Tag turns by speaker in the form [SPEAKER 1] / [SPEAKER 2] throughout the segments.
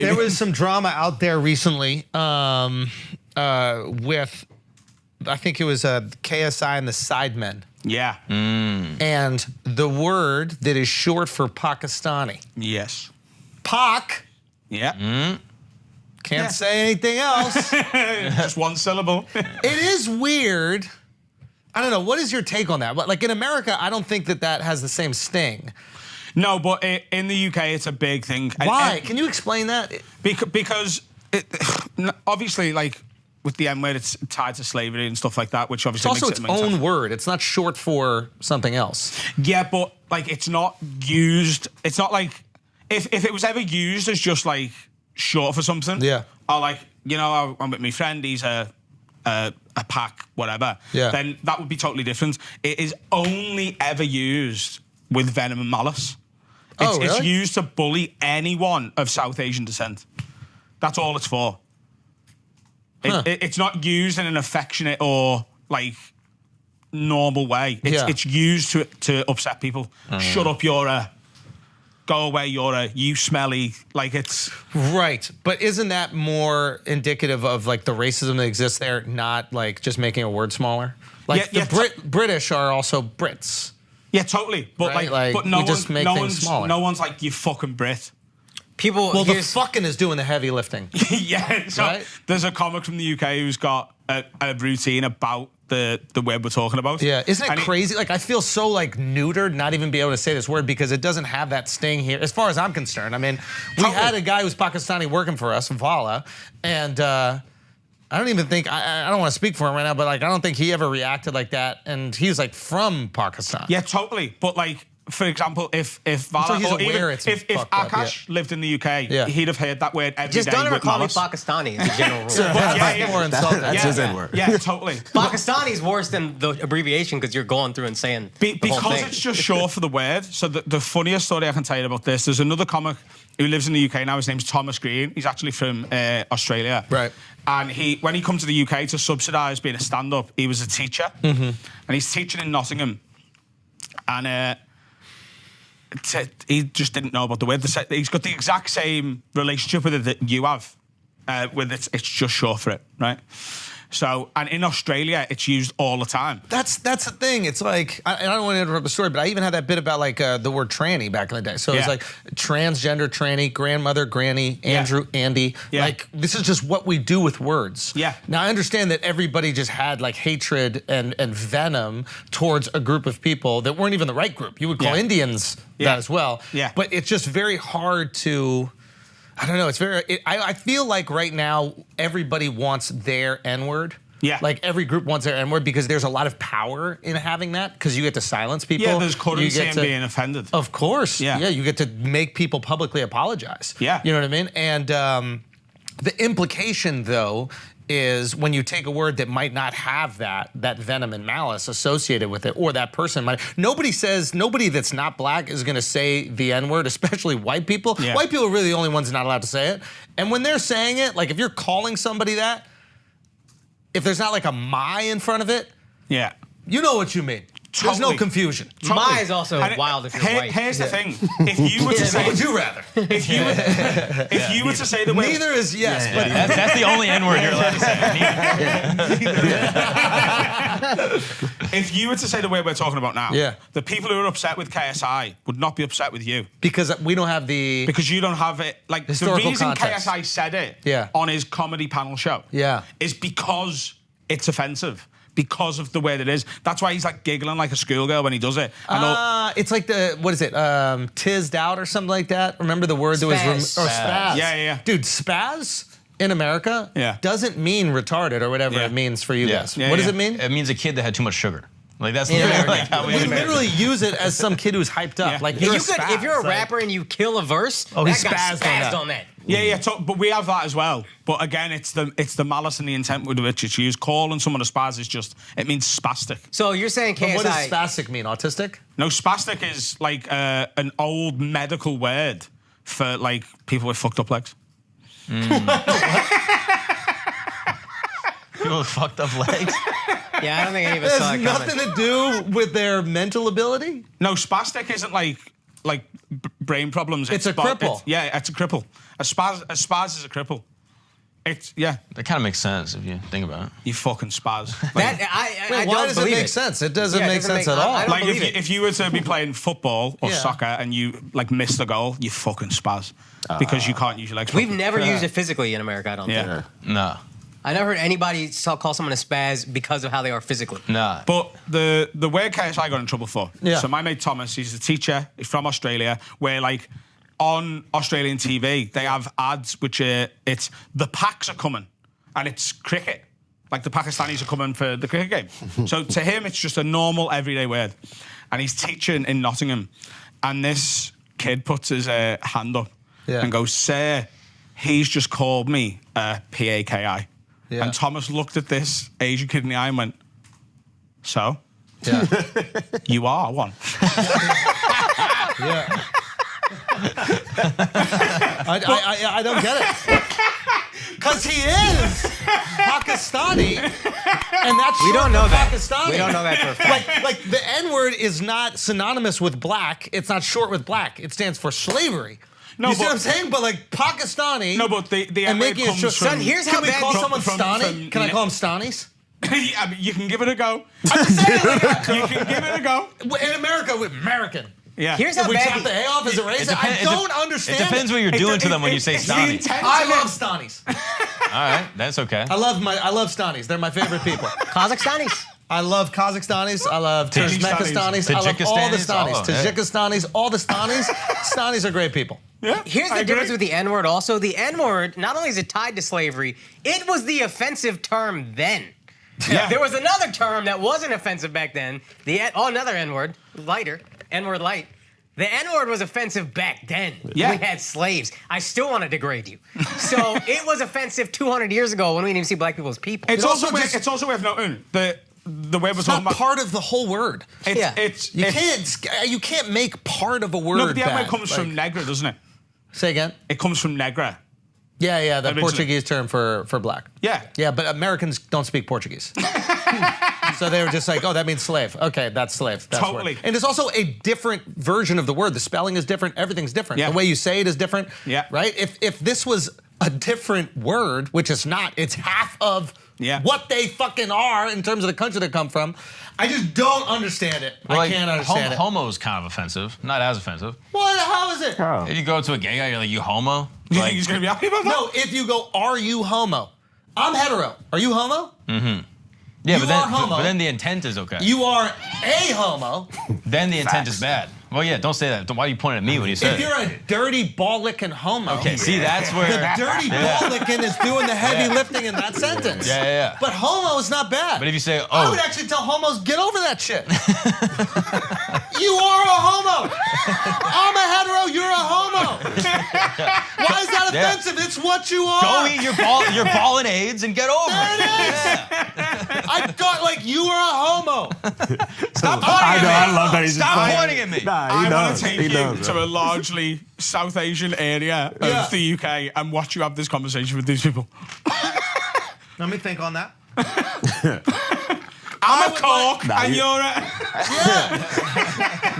[SPEAKER 1] There was some drama out there recently with, I think it was KSI and the Sidemen.
[SPEAKER 2] Yeah.
[SPEAKER 1] And the word that is short for Pakistani.
[SPEAKER 2] Yes.
[SPEAKER 1] Pak.
[SPEAKER 2] Yeah.
[SPEAKER 1] Can't say anything else.
[SPEAKER 2] Just one syllable.
[SPEAKER 1] It is weird. I don't know. What is your take on that? But like in America, I don't think that has the same sting.
[SPEAKER 2] No, but in the UK, it's a big thing.
[SPEAKER 1] Why? Can you explain that?
[SPEAKER 2] Because obviously, like, with the N word, it's tied to slavery and stuff like that, which obviously
[SPEAKER 1] it's also its own word. It's not short for something else.
[SPEAKER 2] Yeah, but like it's not used. It's not like if it was ever used as just like short for something.
[SPEAKER 1] Yeah.
[SPEAKER 2] Or like, you know, I'm with my friend. He's a pack, whatever.
[SPEAKER 1] Yeah.
[SPEAKER 2] Then that would be totally different. It is only ever used with venom and malice.
[SPEAKER 1] Really?
[SPEAKER 2] It's used to bully anyone of South Asian descent. That's all it's for. It's not used in an affectionate or like normal way. It's used to upset people. Shut up, you're a. Go away, you're a. You smelly. Like it's.
[SPEAKER 1] Right, but isn't that more indicative of like the racism that exists there, not like just making a word smaller? Like the British are also Brits.
[SPEAKER 2] Yeah, totally. But
[SPEAKER 1] right?
[SPEAKER 2] but no one's like, you fucking Brit.
[SPEAKER 1] Well, the fucking is doing the heavy lifting.
[SPEAKER 2] Yeah. So
[SPEAKER 1] right?
[SPEAKER 2] There's a comic from the UK who's got a routine about the word we're talking about.
[SPEAKER 1] Yeah. Isn't it crazy? Like, I feel so like neutered not even be able to say this word because it doesn't have that sting here. As far as I'm concerned. I mean, we had a guy who's Pakistani working for us, Vala, and I don't even think, I don't want to speak for him right now, but like, I don't think he ever reacted like that. And he was like from Pakistan.
[SPEAKER 2] Yeah, totally. But like, for example, if Vala
[SPEAKER 1] he's
[SPEAKER 2] or
[SPEAKER 1] aware
[SPEAKER 2] even
[SPEAKER 1] it's
[SPEAKER 2] if Akash lived in the UK, he'd have heard that word every day.
[SPEAKER 3] Just don't ever
[SPEAKER 2] with
[SPEAKER 3] call me
[SPEAKER 2] malice.
[SPEAKER 3] Pakistani as a general rule.
[SPEAKER 4] That's his N word.
[SPEAKER 2] Yeah, totally.
[SPEAKER 3] Pakistani's worse than the abbreviation because you're going through and saying the whole
[SPEAKER 2] because
[SPEAKER 3] thing.
[SPEAKER 2] it's just short for the word. So the funniest story I can tell you about this, there's another comic who lives in the UK now. His name's Thomas Green. He's actually from Australia.
[SPEAKER 1] Right.
[SPEAKER 2] And when he come to the UK to subsidise being a stand-up, he was a teacher. And he's teaching in Nottingham. And he just didn't know about the word. He's got the exact same relationship with it that you have. With it, it's just short for it, right? So, and in Australia, it's used all the time.
[SPEAKER 1] That's the thing. It's like, I don't want to interrupt the story, but I even had that bit about like the word tranny back in the day. So it's like transgender, tranny, grandmother, granny, Andrew, Andy. Yeah. Like, this is just what we do with words.
[SPEAKER 2] Yeah.
[SPEAKER 1] Now, I understand that everybody just had like hatred and venom towards a group of people that weren't even the right group. You would call Indians that as well.
[SPEAKER 2] Yeah.
[SPEAKER 1] But it's just very hard to... I don't know. It's I feel like right now everybody wants their N-word.
[SPEAKER 2] Yeah.
[SPEAKER 1] Like every group wants their N-word because there's a lot of power in having that because you get to silence people.
[SPEAKER 2] Yeah, there's currency in being offended.
[SPEAKER 1] Of course. Yeah. Yeah, you get to make people publicly apologize.
[SPEAKER 2] Yeah.
[SPEAKER 1] You know what I mean? And the implication, though, is when you take a word that might not have that venom and malice associated with it, or that person might. Nobody that's not black is gonna say the N-word, especially white people.
[SPEAKER 2] Yeah.
[SPEAKER 1] White people are really the only ones not allowed to say it. And when they're saying it, like if you're calling somebody that, if there's not like a my in front of it, you know what you mean. There's no confusion.
[SPEAKER 3] My is also wild if you're white.
[SPEAKER 2] Here's the thing. If you were to say...
[SPEAKER 1] What would you rather?
[SPEAKER 2] If you were to say the way...
[SPEAKER 1] Neither is yes, but...
[SPEAKER 5] That's the only N-word you're allowed to say.
[SPEAKER 2] If you were to say the way we're talking about now, the people who are upset with KSI would not be upset with you.
[SPEAKER 1] Because we don't have the...
[SPEAKER 2] Because you don't have it... Like,
[SPEAKER 1] historical
[SPEAKER 2] the reason
[SPEAKER 1] context.
[SPEAKER 2] KSI said it on his comedy panel show is because it's offensive. Because of the way that it is. That's why he's like giggling like a schoolgirl when he does it.
[SPEAKER 1] It's like what is it? Tizzed out or something like that? Remember the word that was... spaz.
[SPEAKER 2] Yeah.
[SPEAKER 1] Dude, spaz in America doesn't mean retarded or whatever it means for you guys. What does it mean?
[SPEAKER 5] It means a kid that had too much sugar. Like that's like how we
[SPEAKER 1] literally use it as some kid who's hyped up. Like
[SPEAKER 3] if you're a rapper and you kill a verse, that guy spazzed on that.
[SPEAKER 2] Yeah. But we have that as well. But again, it's the malice and the intent with which it's used. Calling someone a spaz is just, it means spastic.
[SPEAKER 3] So you're saying KSI...
[SPEAKER 1] But what does spastic mean? Autistic?
[SPEAKER 2] No, spastic is like an old medical word for like people with fucked up legs.
[SPEAKER 5] People with fucked up legs?
[SPEAKER 3] Yeah, I don't think any of us saw it coming.
[SPEAKER 1] Nothing to do with their mental ability?
[SPEAKER 2] No, spastic isn't like brain problems.
[SPEAKER 1] It's a cripple.
[SPEAKER 2] It's a cripple. A spaz is a cripple. That
[SPEAKER 5] kind of makes sense if you think about it.
[SPEAKER 2] You fucking spaz.
[SPEAKER 1] Why does it make sense? It doesn't make sense at all.
[SPEAKER 2] Like if you were to be playing football or soccer and you like miss the goal, you fucking spaz because you can't use your legs.
[SPEAKER 3] We've never used it physically in America. I don't think.
[SPEAKER 5] No.
[SPEAKER 3] I never heard anybody call someone a spaz because of how they are physically.
[SPEAKER 5] Nah.
[SPEAKER 2] But the word KSI got in trouble for.
[SPEAKER 1] Yeah.
[SPEAKER 2] So my mate Thomas, he's a teacher. He's from Australia, where like on Australian TV they have ads which it's the Paks are coming, and it's cricket. Like the Pakistanis are coming for the cricket game. So to him, it's just a normal everyday word. And he's teaching in Nottingham, and this kid puts his hand up and goes, "Sir, he's just called me a PAKI." Yeah. And Thomas looked at this Asian kid in the eye and went, "So?
[SPEAKER 1] Yeah.
[SPEAKER 2] You are one."
[SPEAKER 1] Yeah. I don't get it. Because he is Pakistani, and that's
[SPEAKER 3] we don't know that.
[SPEAKER 1] Pakistani.
[SPEAKER 3] We don't know that for a fact.
[SPEAKER 1] Like the N-word is not synonymous with black. It's not short with black. It stands for slavery.
[SPEAKER 2] No,
[SPEAKER 1] you see what I'm saying? But like Pakistani.
[SPEAKER 2] No, but the
[SPEAKER 1] and
[SPEAKER 2] N-word
[SPEAKER 1] making
[SPEAKER 2] comes
[SPEAKER 1] it
[SPEAKER 2] from...
[SPEAKER 3] Son, here's how
[SPEAKER 1] can we
[SPEAKER 3] bad...
[SPEAKER 1] call someone
[SPEAKER 2] from
[SPEAKER 1] Stani? Can I call him Stanis?
[SPEAKER 2] I mean, you can give it a go. I'm just saying, you can give it a go.
[SPEAKER 1] In America, we're American.
[SPEAKER 2] Yeah.
[SPEAKER 3] Here's
[SPEAKER 1] If
[SPEAKER 3] how
[SPEAKER 1] we
[SPEAKER 3] bad...
[SPEAKER 1] chop the A off as a racist, I don't understand.
[SPEAKER 5] It depends what you're doing to them when you say Stani.
[SPEAKER 1] I love Stanis.
[SPEAKER 5] All right, that's okay.
[SPEAKER 1] I love Stanis. They're my favorite people.
[SPEAKER 3] Kazakhstanis.
[SPEAKER 1] I love Kazakhstanis. I love Turkmenistanis. I love all the Stanis. Tajikistanis, all the Stanis. Stanis are great people.
[SPEAKER 2] Yeah,
[SPEAKER 3] here's the difference with the N-word also. The N-word, not only is it tied to slavery, it was the offensive term then.
[SPEAKER 2] Yeah.
[SPEAKER 3] There was another term that wasn't offensive back then. Another N-word, lighter, N-word light. The N-word was offensive back then.
[SPEAKER 2] Yeah.
[SPEAKER 3] We had slaves. I still want to degrade you. So it was offensive 200 years ago when we didn't even see black people as people.
[SPEAKER 2] It's also worth noting the way we're talking about
[SPEAKER 1] part of the whole word. You can't make part of a word.
[SPEAKER 2] No, but the
[SPEAKER 1] bad.
[SPEAKER 2] N-word comes from negra, doesn't it?
[SPEAKER 1] Say again.
[SPEAKER 2] It comes from negra.
[SPEAKER 1] Yeah, the Portuguese term for black.
[SPEAKER 2] Yeah,
[SPEAKER 1] but Americans don't speak Portuguese. So they were just like, oh, that means slave. Okay, that's slave. That's
[SPEAKER 2] totally.
[SPEAKER 1] Word. And there's also a different version of the word. The spelling is different. Everything's different.
[SPEAKER 2] Yeah.
[SPEAKER 1] The way you say it is different.
[SPEAKER 2] Yeah.
[SPEAKER 1] Right? If this was a different word, which it's not, it's half of what they fucking are in terms of the country they come from. I just don't understand it.
[SPEAKER 5] Well,
[SPEAKER 1] I can't understand it.
[SPEAKER 5] Homo is kind of offensive. Not as offensive.
[SPEAKER 1] What? How is it?
[SPEAKER 4] Oh.
[SPEAKER 5] If you go to a gay guy, you're like, you homo?
[SPEAKER 2] You
[SPEAKER 5] Like,
[SPEAKER 2] think he's going to be happy about that?
[SPEAKER 1] No, if you go, are you homo? I'm hetero. Are you homo?
[SPEAKER 5] mm-hmm. Yeah,
[SPEAKER 1] You are homo.
[SPEAKER 5] but then the intent is okay.
[SPEAKER 1] You are a homo.
[SPEAKER 5] Then the intent is bad. Well, yeah, don't say that. Why are you pointing at me when you say
[SPEAKER 1] If you're a dirty ball-licking homo.
[SPEAKER 5] Okay, see, that's where...
[SPEAKER 1] The dirty ball-licking is doing the heavy lifting in that sentence.
[SPEAKER 5] Yeah.
[SPEAKER 1] But homo is not bad.
[SPEAKER 5] But if you say,
[SPEAKER 1] I would actually tell homos, get over that shit. You are a homo. I'm a hetero, you're a homo. Why is that offensive? It's what you are.
[SPEAKER 5] Go eat your ball and AIDS and get over
[SPEAKER 1] There it is.
[SPEAKER 5] Yeah.
[SPEAKER 1] I thought like you were a homo.
[SPEAKER 5] Stop pointing at me.
[SPEAKER 4] I love that he's
[SPEAKER 5] Stop pointing at me.
[SPEAKER 2] I want to take you to a largely South Asian area of the UK and watch you have this conversation with these people.
[SPEAKER 1] Let me think on that.
[SPEAKER 2] I'm a cork and you're a...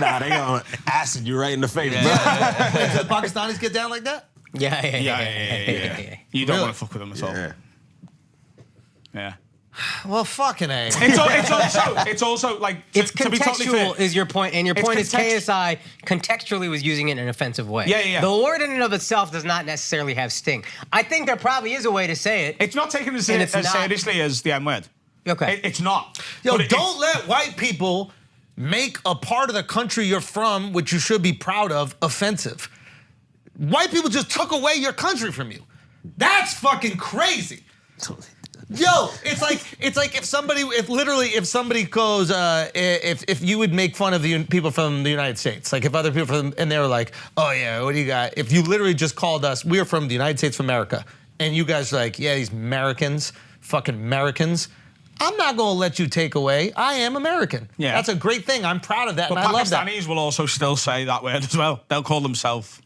[SPEAKER 4] Nah, they gonna acid you right in the face, bro.
[SPEAKER 1] Wait, do the Pakistanis get down like that?
[SPEAKER 3] Yeah.
[SPEAKER 2] You don't want to fuck with them at all. Yeah.
[SPEAKER 1] Well, fucking A.
[SPEAKER 2] It's also like
[SPEAKER 3] It's
[SPEAKER 2] to be totally fair,
[SPEAKER 3] contextual is your point, and your point is KSI contextually was using it in an offensive way.
[SPEAKER 2] Yeah.
[SPEAKER 3] The word in and of itself does not necessarily have sting. I think there probably is a way to say it.
[SPEAKER 2] It's not taken as
[SPEAKER 3] And it's not-
[SPEAKER 2] seriously as the N-word.
[SPEAKER 3] Okay.
[SPEAKER 2] It's not.
[SPEAKER 1] Yo,
[SPEAKER 2] But
[SPEAKER 1] don't let white people make a part of the country you're from, which you should be proud of, offensive. White people just took away your country from you. That's fucking crazy. Yo, it's like if somebody goes, if you would make fun of the people from the United States, like if other people from, and they were like, oh yeah, what do you got? If you literally just called us, we are from the United States of America, and you guys are like, yeah, these Americans, fucking Americans. I'm not gonna let you take away. I am American.
[SPEAKER 2] Yeah.
[SPEAKER 1] That's a great thing. I'm proud of that,
[SPEAKER 2] But
[SPEAKER 1] and I love that.
[SPEAKER 2] Pakistanis will also still say that word as well. They'll call themselves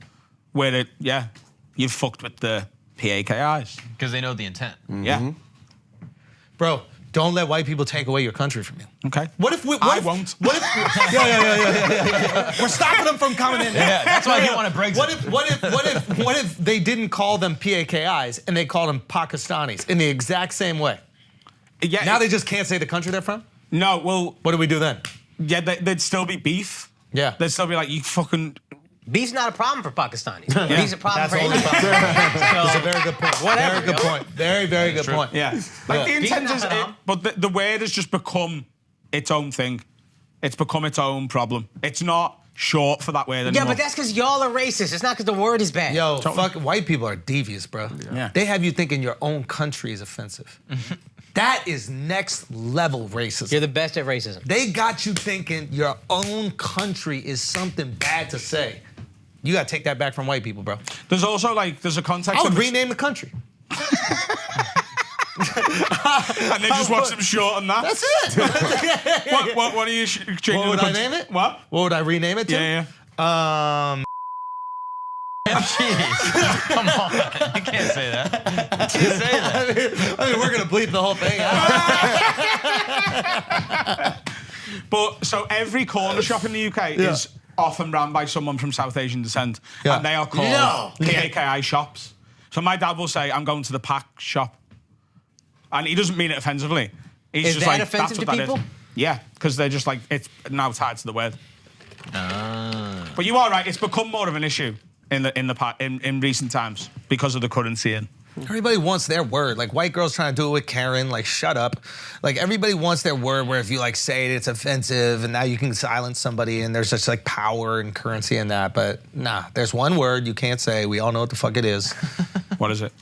[SPEAKER 2] you've fucked with the PAKIs.
[SPEAKER 5] Because they know the intent.
[SPEAKER 2] Yeah.
[SPEAKER 1] Bro, Don't let white people take away your country from you.
[SPEAKER 2] Okay.
[SPEAKER 1] What if we?
[SPEAKER 2] I won't.
[SPEAKER 1] What if? Yeah. We're stopping them from coming in.
[SPEAKER 5] Yeah, that's why I didn't want to Brexit.
[SPEAKER 1] What if they didn't call them PAKIs and they called them Pakistanis in the exact same way?
[SPEAKER 2] Yeah.
[SPEAKER 1] Now they just can't say the country they're from?
[SPEAKER 2] No, well...
[SPEAKER 1] What do we do then?
[SPEAKER 2] Yeah, there'd still be beef.
[SPEAKER 1] Yeah.
[SPEAKER 2] They'd still be like, you fucking...
[SPEAKER 3] Beef's not a problem for Pakistanis. Beef's a problem
[SPEAKER 1] That's
[SPEAKER 3] for
[SPEAKER 1] the only
[SPEAKER 3] anybody.
[SPEAKER 1] That's a very good point.
[SPEAKER 3] Whatever,
[SPEAKER 1] Very good
[SPEAKER 3] yo.
[SPEAKER 1] point. Very, very good point.
[SPEAKER 2] Yeah. Like, the intent is...
[SPEAKER 3] haram.
[SPEAKER 2] But the word has just become its own thing. It's become its own problem. It's not short for that word anymore.
[SPEAKER 3] Yeah, but that's because y'all are racist. It's not because the word is bad.
[SPEAKER 1] Yo, fuck, white people are devious, bro.
[SPEAKER 2] Yeah.
[SPEAKER 1] They have you thinking your own country is offensive. That is next level racism.
[SPEAKER 3] You're the best at racism.
[SPEAKER 1] They got you thinking your own country is something bad to say. You gotta take that back from white people, bro.
[SPEAKER 2] There's also, like, there's a context...
[SPEAKER 1] I would
[SPEAKER 2] of
[SPEAKER 1] rename the country.
[SPEAKER 2] And then just watch them short on that.
[SPEAKER 1] That's it.
[SPEAKER 2] What are you changing?
[SPEAKER 1] What would I name it?
[SPEAKER 2] What?
[SPEAKER 1] What would I rename it to?
[SPEAKER 2] Yeah.
[SPEAKER 5] Jeez. Come on. You can't say that. You can't say that.
[SPEAKER 1] I mean, we're gonna bleep the whole thing out.
[SPEAKER 2] But so every corner shop in the UK is often run by someone from South Asian descent,
[SPEAKER 1] Yeah.
[SPEAKER 2] and they are called PAKI shops. So my dad will say, "I'm going to the Pack shop," and he doesn't mean it offensively. He's
[SPEAKER 3] Is
[SPEAKER 2] just
[SPEAKER 3] that
[SPEAKER 2] like,
[SPEAKER 3] offensive
[SPEAKER 2] "That's what
[SPEAKER 3] to
[SPEAKER 2] that is."
[SPEAKER 3] people?
[SPEAKER 2] Yeah, because they're just like it's now tied to the word. But you are right; it's become more of an issue in recent times because of the currency in.
[SPEAKER 1] Everybody wants their word. Like white girls trying to do it with Karen. Like shut up. Like everybody wants their word. Where if you like say it, it's offensive, and now you can silence somebody. And there's just like power and currency in that. But nah, there's one word you can't say. We all know what the fuck it is.
[SPEAKER 2] What is it?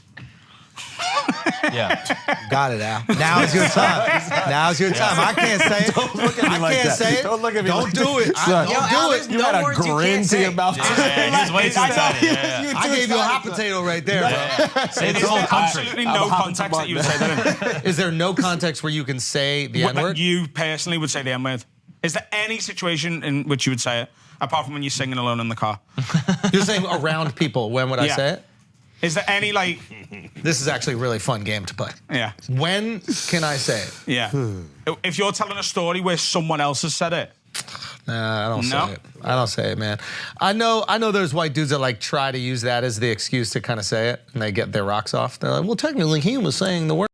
[SPEAKER 5] Yeah.
[SPEAKER 1] Got it, Al. Now's your time. Now's your time. I can't say it.
[SPEAKER 4] Don't look at me
[SPEAKER 1] I
[SPEAKER 4] like
[SPEAKER 1] can't
[SPEAKER 4] that.
[SPEAKER 1] say it.
[SPEAKER 4] Don't look at me
[SPEAKER 1] Don't
[SPEAKER 4] like
[SPEAKER 1] do it.
[SPEAKER 4] Son.
[SPEAKER 3] Yo,
[SPEAKER 1] Don't
[SPEAKER 3] Al,
[SPEAKER 1] do
[SPEAKER 3] there's
[SPEAKER 1] it.
[SPEAKER 4] You
[SPEAKER 3] no
[SPEAKER 4] had a
[SPEAKER 3] words you
[SPEAKER 4] grin
[SPEAKER 3] can't
[SPEAKER 4] to
[SPEAKER 3] say.
[SPEAKER 4] your mouth.
[SPEAKER 5] Yeah, he's way too excited. Yeah.
[SPEAKER 1] I gave you a hot potato right there, bro.
[SPEAKER 5] Say the
[SPEAKER 2] Is
[SPEAKER 5] whole
[SPEAKER 2] there
[SPEAKER 5] country.
[SPEAKER 2] absolutely
[SPEAKER 4] I'm
[SPEAKER 2] no
[SPEAKER 4] hopping to
[SPEAKER 2] context that you would say that in?
[SPEAKER 1] Is there no context where you can say the
[SPEAKER 2] What, that
[SPEAKER 1] N-word?
[SPEAKER 2] you personally would say the N-word? Is there any situation in which you would say it, apart from when you're singing alone in the car?
[SPEAKER 1] You're saying around people. When would I
[SPEAKER 2] Yeah.
[SPEAKER 1] say it?
[SPEAKER 2] Is there any, like...
[SPEAKER 1] This is actually a really fun game to play.
[SPEAKER 2] Yeah.
[SPEAKER 1] When can I say it?
[SPEAKER 2] Yeah. If you're telling a story where someone else has said it,
[SPEAKER 1] Nah, I don't
[SPEAKER 2] No?
[SPEAKER 1] say it. I don't say it, man. I know there's white dudes that like try to use that as the excuse to kind of say it, and they get their rocks off. They're like, well, technically he was saying the word.